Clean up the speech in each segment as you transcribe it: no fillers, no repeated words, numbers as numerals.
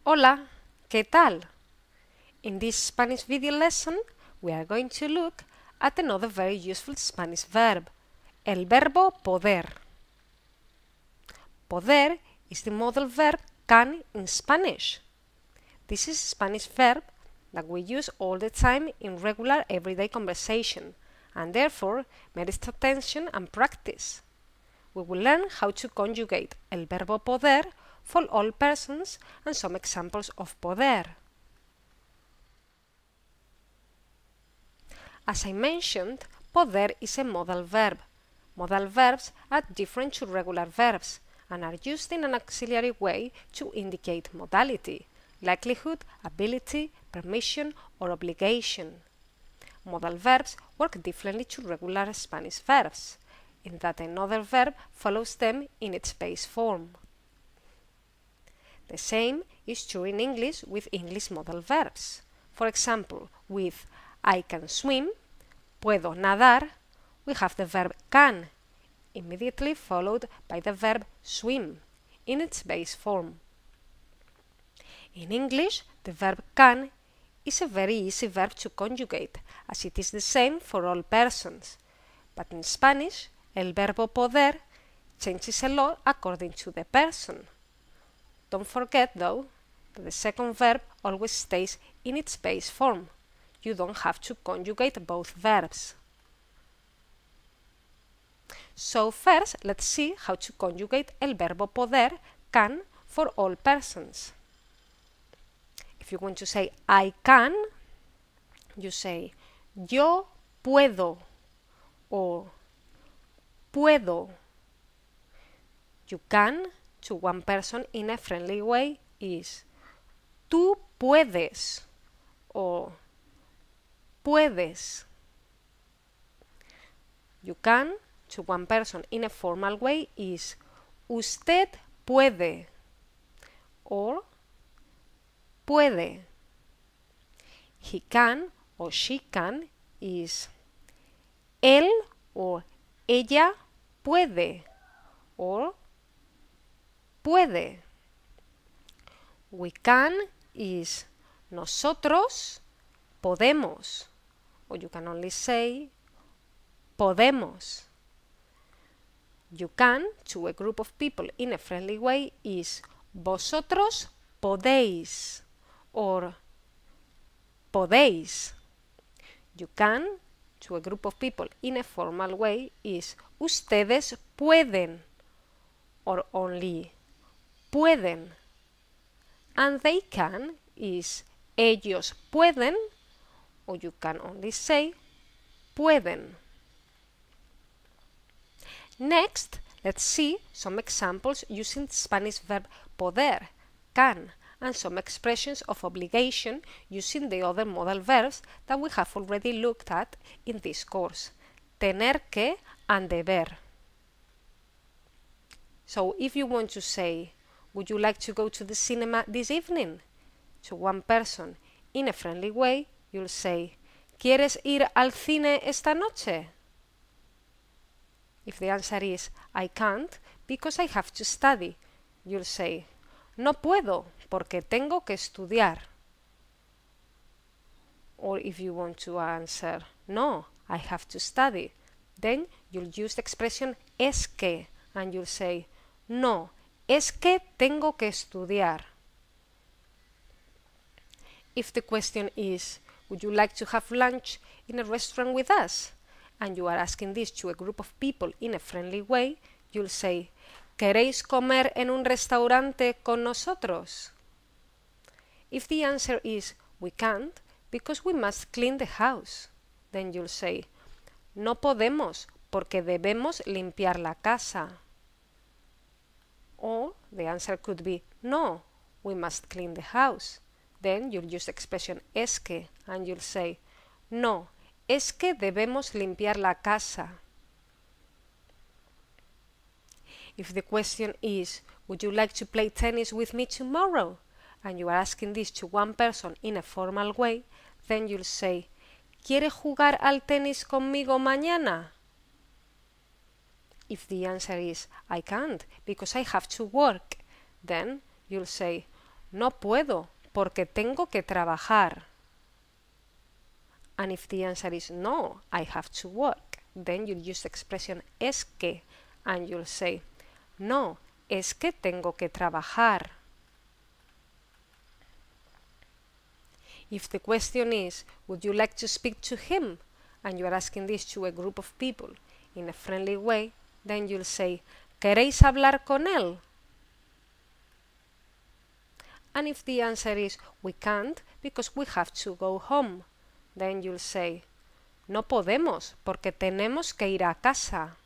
Hola, ¿qué tal? In this Spanish video lesson, we are going to look at another very useful Spanish verb, el verbo poder. Poder is the modal verb can in Spanish. This is a Spanish verb that we use all the time in regular everyday conversation, and therefore merits attention and practice. We will learn how to conjugate el verbo poder for all persons and some examples of poder. As I mentioned, poder is a modal verb. Modal verbs are different to regular verbs and are used in an auxiliary way to indicate modality, likelihood, ability, permission, or obligation. Modal verbs work differently to regular Spanish verbs, in that another verb follows them in its base form. The same is true in English with English modal verbs. For example, with I can swim, puedo nadar, we have the verb can, immediately followed by the verb swim, in its base form. In English, the verb can is a very easy verb to conjugate, as it is the same for all persons. But in Spanish, el verbo poder changes a lot according to the person. Don't forget, though, that the second verb always stays in its base form. You don't have to conjugate both verbs. So first, let's see how to conjugate el verbo poder, can, for all persons. If you want to say I can, you say yo puedo or puedo. You can to one person in a friendly way is tú puedes or puedes. You can to one person in a formal way is usted puede or puede. He can or she can is él or ella puede or puede. We can is nosotros podemos, or you can only say podemos. You can to a group of people in a friendly way is vosotros podéis or podéis. You can to a group of people in a formal way is ustedes pueden or only pueden. And they can is ellos pueden or you can only say pueden. Next, let's see some examples using the Spanish verb poder, can, and some expressions of obligation using the other modal verbs that we have already looked at in this course, tener que and deber. So if you want to say, would you like to go to the cinema this evening? To one person in a friendly way, you'll say, ¿Quieres ir al cine esta noche? If the answer is, I can't, because I have to study, you'll say, no puedo, porque tengo que estudiar. Or if you want to answer, no, I have to study, then you'll use the expression es que, and you'll say, no, es que tengo que estudiar. If the question is, would you like to have lunch in a restaurant with us? And you are asking this to a group of people in a friendly way, you'll say, ¿Queréis comer en un restaurante con nosotros? If the answer is, we can't, because we must clean the house, then you'll say, no podemos, porque debemos limpiar la casa. Or the answer could be, no, we must clean the house. Then you'll use the expression es que, and you'll say, no, es que debemos limpiar la casa. If the question is, would you like to play tennis with me tomorrow? And you are asking this to one person in a formal way, then you'll say, ¿Quiere jugar al tenis conmigo mañana? If the answer is, I can't, because I have to work, then you'll say, no puedo porque tengo que trabajar. And if the answer is no, I have to work, then you'll use the expression es que and you'll say, no, es que tengo que trabajar. If the question is, would you like to speak to him? And you are asking this to a group of people in a friendly way, then you'll say, ¿queréis hablar con él? And if the answer is, we can't because we have to go home, then you'll say, no podemos porque tenemos que ir a casa.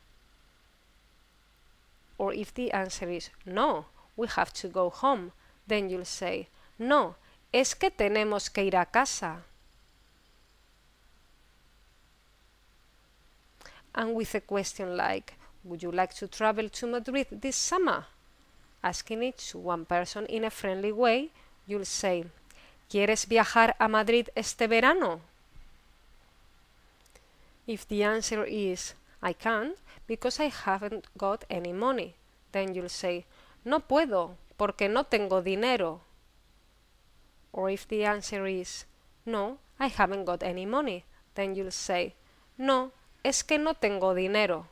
Or if the answer is, no, we have to go home, then you'll say, no, es que tenemos que ir a casa. And with a question like, would you like to travel to Madrid this summer? Asking it to one person in a friendly way, you'll say, ¿quieres viajar a Madrid este verano? If the answer is, I can't because I haven't got any money, then you'll say, no puedo porque no tengo dinero. Or if the answer is, no, I haven't got any money, then you'll say, no, es que no tengo dinero.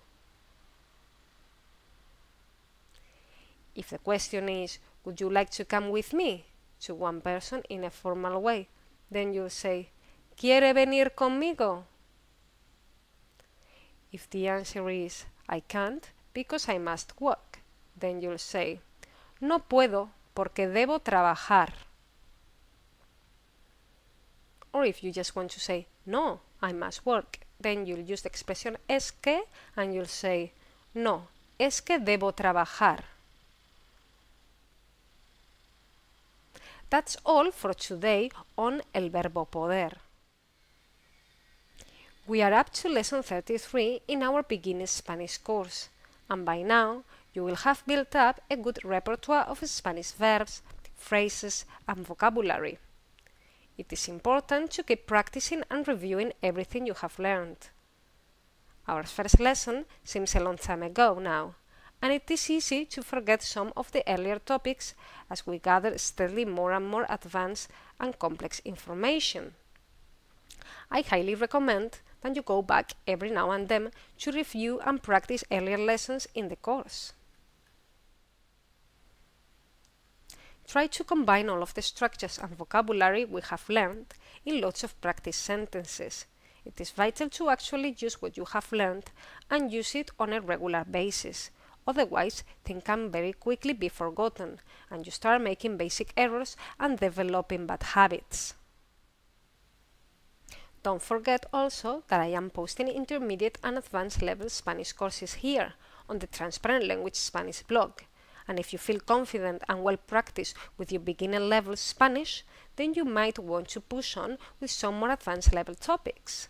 If the question is, would you like to come with me? To one person in a formal way, then you'll say, ¿quiere venir conmigo? If the answer is, I can't because I must work, then you'll say, no puedo porque debo trabajar. Or if you just want to say, no, I must work, then you'll use the expression es que and you'll say, no, es que debo trabajar. That's all for today on el verbo poder. We are up to lesson 33 in our beginning Spanish course, and by now you will have built up a good repertoire of Spanish verbs, phrases, and vocabulary. It is important to keep practicing and reviewing everything you have learned. Our first lesson seems a long time ago now, and it is easy to forget some of the earlier topics as we gather steadily more and more advanced and complex information. I highly recommend that you go back every now and then to review and practice earlier lessons in the course. Try to combine all of the structures and vocabulary we have learned in lots of practice sentences. It is vital to actually use what you have learned and use it on a regular basis. Otherwise, things can very quickly be forgotten, and you start making basic errors and developing bad habits. Don't forget also that I am posting intermediate and advanced level Spanish courses here on the Transparent Language Spanish blog. And if you feel confident and well practiced with your beginner level Spanish, then you might want to push on with some more advanced level topics.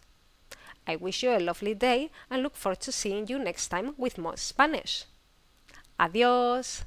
I wish you a lovely day and look forward to seeing you next time with more Spanish. Adiós!